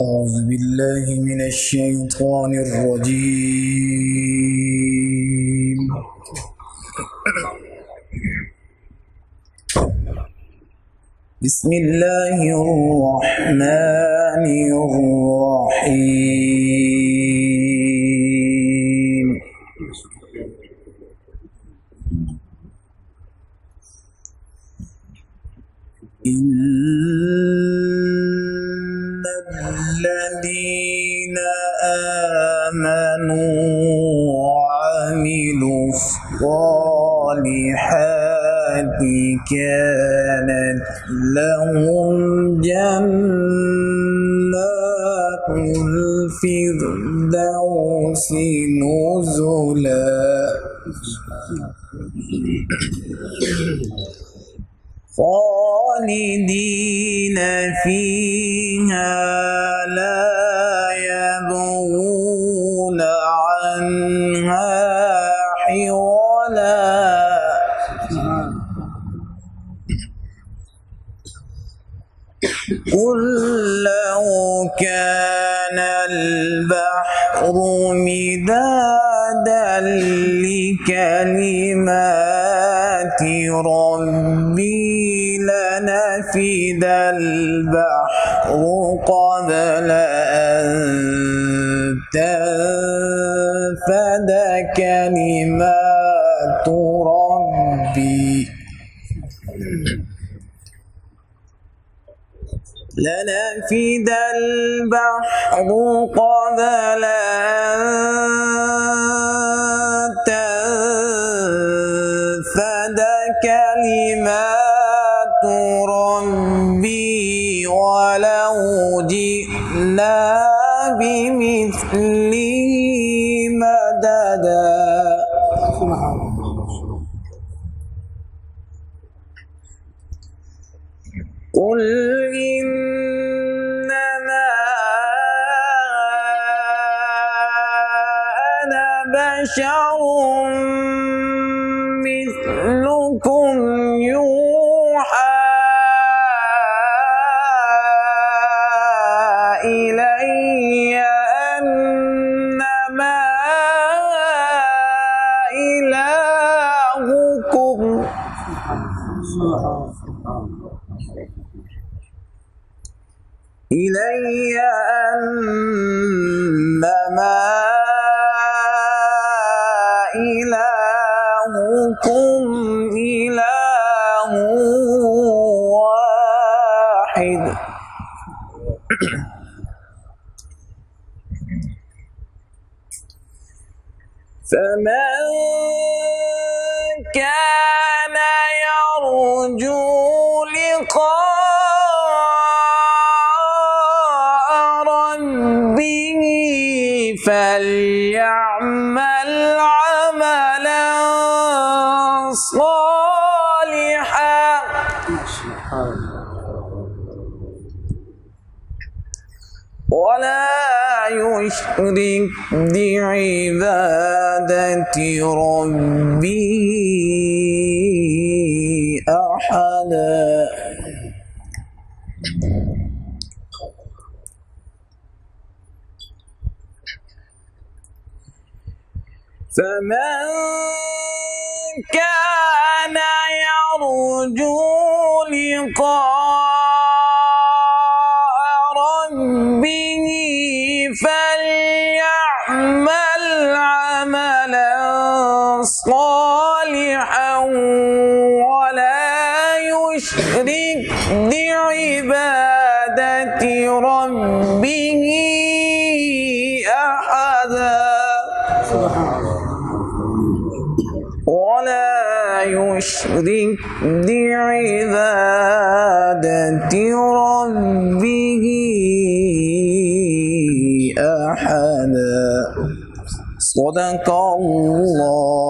أعوذ بالله من الشيطان الرجيم. بسم الله الرحمن الرحيم. إن الذين آمنوا وعملوا الصالحات كانت لهم جنات الفردوس نزلا خالدين فيها لا يبغون عنها حولا. قل لو كان البحر مدادا لكلمات ربي لنفد البحر قبل أن تنفد كلمات ربي لنفد البحر قبل أن تنفد كلمات ربي ولو جئنا بمثله مددا. قل إنما أنا بشر مثلكم يوحى إلي أنما إلهكم أنما إلهكم إله واحد. فمن كان يرجو لقاء ربه فليعمل عملا صالحا ولا يشرك بعبادة ربه أحدا. فمن كان يرجو لقاء ربه فليعمل عملا صالحا ولا يشرك بعبادة ربه أحدا. ولا يشرك بعبادة ربه أحدا. صدق الله.